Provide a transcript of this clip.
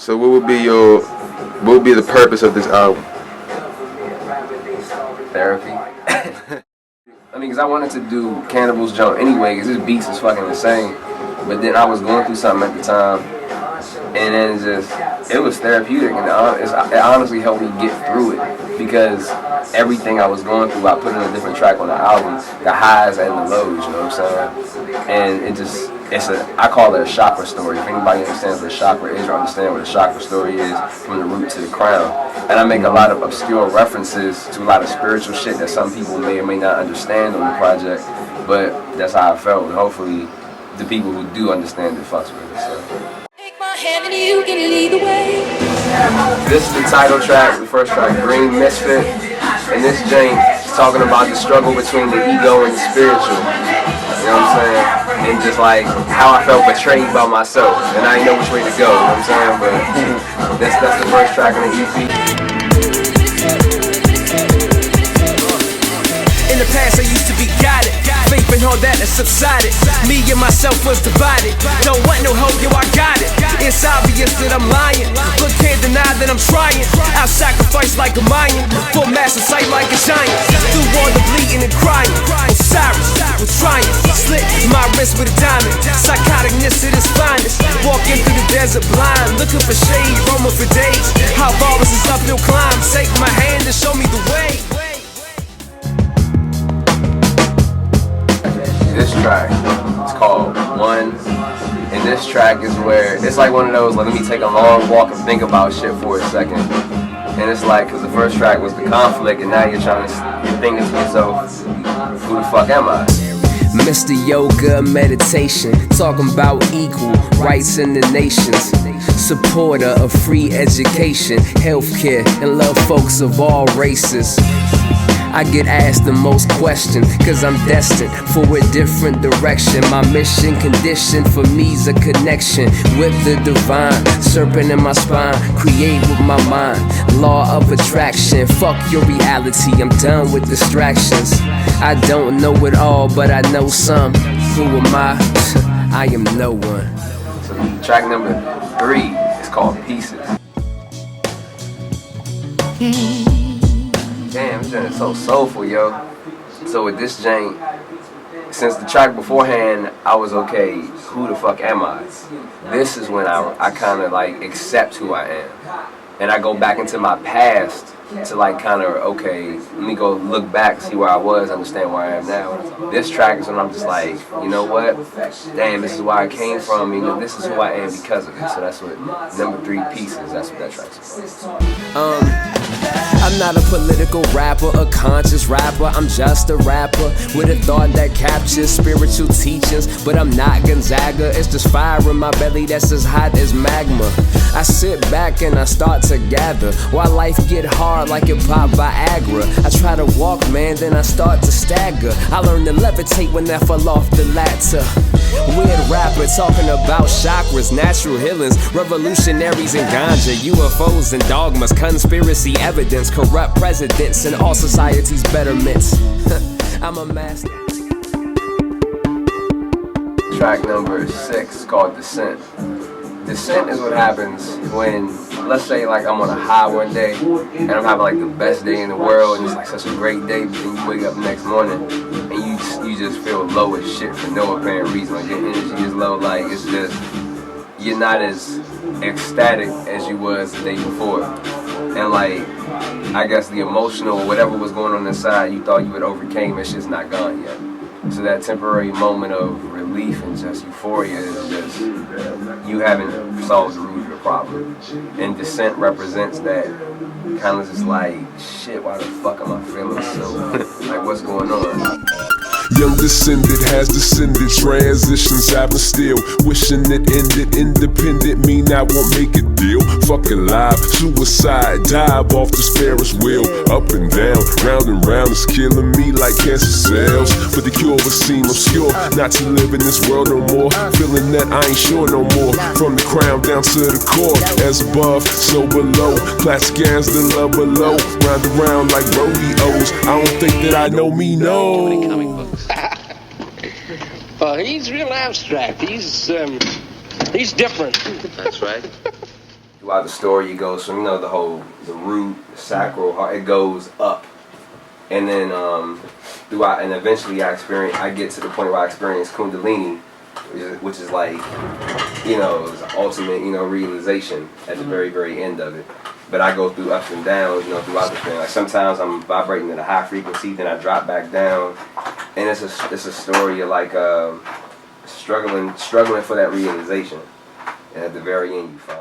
So what would be the purpose of this album? Therapy. I mean, because I wanted to do Cannibal's Jump anyway, because his beats is fucking insane. But then I was going through something at the time, and then it was therapeutic, and it honestly helped me get through it, because everything I was going through, I put in a different track on the album, the highs and the lows, you know what I'm saying? And I call it a chakra story. If anybody understands what a chakra is or understand what a chakra story is, from the root to the crown. And I make a lot of obscure references to a lot of spiritual shit that some people may or may not understand on the project, but that's how I felt, and hopefully the people who do understand it fucks with it. So. Take my hand and you can lead the way. This is the title track, the first track, GreenMisfit, and this jank is talking about the struggle between the ego and the spiritual. You know what I'm saying? And just like how I felt betrayed by myself, and I didn't know which way to go. You know what I'm saying? But that's the first track on the EP. In the past I used to be guided, faith and all that has subsided. Me and myself was divided, don't want no hope, yo I got it. It's obvious that I'm lying, but can't deny that I'm trying. I'll sacrifice like a Mayan, for massive sight like a giant. Through all the bleeding and crying, Osiris was trying, slit my wrist with a diamond. Psychoticness at its finest, walking through the desert blind, looking for shade, roaming for days. How far was this uphill climb? Take my hand and show me the way. This track, it's called One, and this track is where, it's like one of those, like, let me take a long walk and think about shit for a second. And it's like, because the first track was the conflict, and now you're thinking to yourself, who the fuck am I? Mr. Yoga Meditation, talking about equal rights in the nations. Supporter of free education, healthcare, and love folks of all races. I get asked the most questions, cause I'm destined for a different direction. My mission conditioned for me's a connection with the divine. Serpent in my spine, create with my mind. Law of attraction, fuck your reality, I'm done with distractions. I don't know it all, but I know some. Who am I? I am no one. So track number 3 is called Pieces. Damn, this joint is so soulful, yo. So with this jank, since the track beforehand, I was okay, who the fuck am I? This is when I kind of like accept who I am. And I go back into my past to like kind of, okay, let me go look back, see where I was, understand where I am now. This track is when I'm just like, you know what? Damn, this is where I came from, you know, this is who I am because of it. So that's what number 3 Pieces, that's what that track's about. I'm not a political rapper, a conscious rapper. I'm just a rapper with a thought that captures spiritual teachings. But I'm not Gonzaga, it's just fire in my belly that's as hot as magma. I sit back and I start to gather while life get hard like it pop Viagra. I try to walk, man, then I start to stagger. I learned to levitate when I fell off the ladder. Weird rapper talking about chakras, natural healings, revolutionaries and ganja, UFOs and dogmas, conspiracy evidence, corrupt presidents and all society's betterments. I'm a master. Track number 6 is called Descent. Descent is what happens when, let's say like I'm on a high one day and I'm having like the best day in the world and it's like such a great day, but then you wake up the next morning and you just feel low as shit for no apparent reason. Like your energy is low, like it's just, you're not as ecstatic as you was the day before. And like, I guess the emotional, whatever was going on inside you thought you had overcame, it's just not gone yet. So that temporary moment of relief and just euphoria is just, you haven't solved the root of the problem. And Descent represents that kind of just like, shit, why the fuck am I feeling so, like what's going on? Young descendant has descended, transitions happen still. Wishing it ended, independent mean I won't make a deal. Fucking live, suicide, dive off the Ferris wheel. Up and down, round and round, it's killing me like cancer cells. But the cure would seem obscure, not to live in this world no more. Feeling that I ain't sure no more. From the crown down to the core, as above, so below. Plastic hands, the love below. Round and round like rodeos. I don't think that I know me, no. Well, he's real abstract. He's different. That's right. throughout the story, it goes from, you know, the root, the sacral heart, it goes up. And then throughout, and eventually I get to the point where I experience Kundalini, which is like, you know, it's the ultimate, you know, realization at the very, very end of it. But I go through ups and downs, you know, throughout the thing. Like sometimes I'm vibrating at a high frequency, then I drop back down, and it's a story of like struggling for that realization, and at the very end you find.